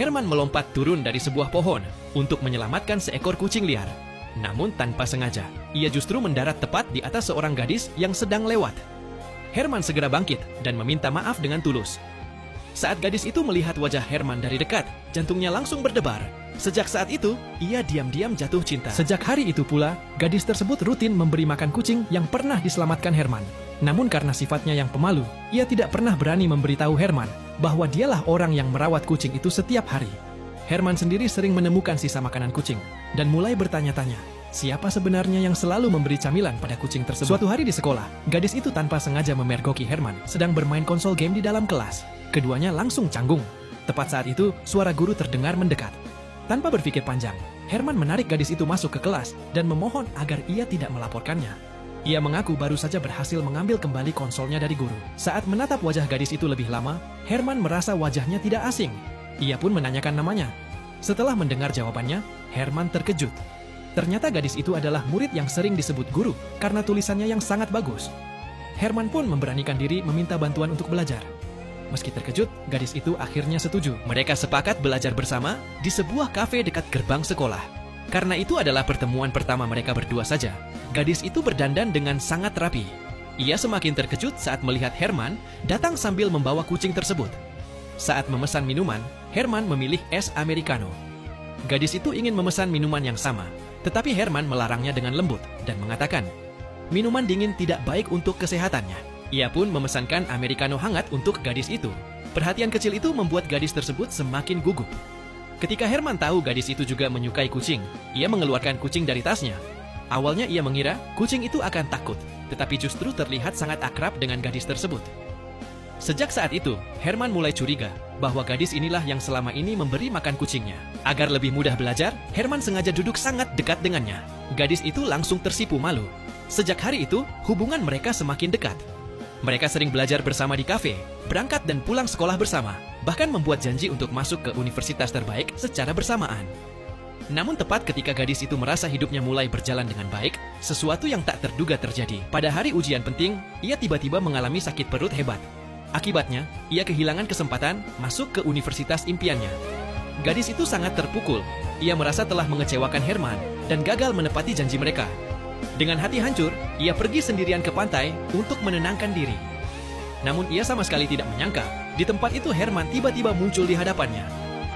Herman melompat turun dari sebuah pohon untuk menyelamatkan seekor kucing liar. Namun tanpa sengaja, ia justru mendarat tepat di atas seorang gadis yang sedang lewat. Herman segera bangkit dan meminta maaf dengan tulus. Saat gadis itu melihat wajah Herman dari dekat, jantungnya langsung berdebar. Sejak saat itu, ia diam-diam jatuh cinta. Sejak hari itu pula, gadis tersebut rutin memberi makan kucing yang pernah diselamatkan Herman. Namun karena sifatnya yang pemalu, ia tidak pernah berani memberitahu Herman bahwa dialah orang yang merawat kucing itu setiap hari. Herman sendiri sering menemukan sisa makanan kucing dan mulai bertanya-tanya, siapa sebenarnya yang selalu memberi camilan pada kucing tersebut? Suatu hari di sekolah, gadis itu tanpa sengaja memergoki Herman sedang bermain konsol game di dalam kelas. Keduanya langsung canggung. Tepat saat itu, suara guru terdengar mendekat. Tanpa berpikir panjang, Herman menarik gadis itu masuk ke kelas dan memohon agar ia tidak melaporkannya. Ia mengaku baru saja berhasil mengambil kembali konsolnya dari guru. Saat menatap wajah gadis itu lebih lama, Herman merasa wajahnya tidak asing. Ia pun menanyakan namanya. Setelah mendengar jawabannya, Herman terkejut. Ternyata gadis itu adalah murid yang sering disebut guru karena tulisannya yang sangat bagus. Herman pun memberanikan diri meminta bantuan untuk belajar. Meski terkejut, gadis itu akhirnya setuju. Mereka sepakat belajar bersama di sebuah kafe dekat gerbang sekolah. Karena itu adalah pertemuan pertama mereka berdua saja. Gadis itu berdandan dengan sangat rapi. Ia semakin terkejut saat melihat Herman datang sambil membawa kucing tersebut. Saat memesan minuman, Herman memilih es americano. Gadis itu ingin memesan minuman yang sama, tetapi Herman melarangnya dengan lembut dan mengatakan, minuman dingin tidak baik untuk kesehatannya. Ia pun memesankan americano hangat untuk gadis itu. Perhatian kecil itu membuat gadis tersebut semakin gugup. Ketika Herman tahu gadis itu juga menyukai kucing, ia mengeluarkan kucing dari tasnya. Awalnya ia mengira kucing itu akan takut, tetapi justru terlihat sangat akrab dengan gadis tersebut. Sejak saat itu, Herman mulai curiga bahwa gadis inilah yang selama ini memberi makan kucingnya. Agar lebih mudah belajar, Herman sengaja duduk sangat dekat dengannya. Gadis itu langsung tersipu malu. Sejak hari itu, hubungan mereka semakin dekat. Mereka sering belajar bersama di kafe, berangkat dan pulang sekolah bersama, bahkan membuat janji untuk masuk ke universitas terbaik secara bersamaan. Namun tepat ketika gadis itu merasa hidupnya mulai berjalan dengan baik, sesuatu yang tak terduga terjadi. Pada hari ujian penting, ia tiba-tiba mengalami sakit perut hebat. Akibatnya, ia kehilangan kesempatan masuk ke universitas impiannya. Gadis itu sangat terpukul. Ia merasa telah mengecewakan Herman dan gagal menepati janji mereka. Dengan hati hancur, ia pergi sendirian ke pantai untuk menenangkan diri. Namun ia sama sekali tidak menyangka, di tempat itu Herman tiba-tiba muncul di hadapannya.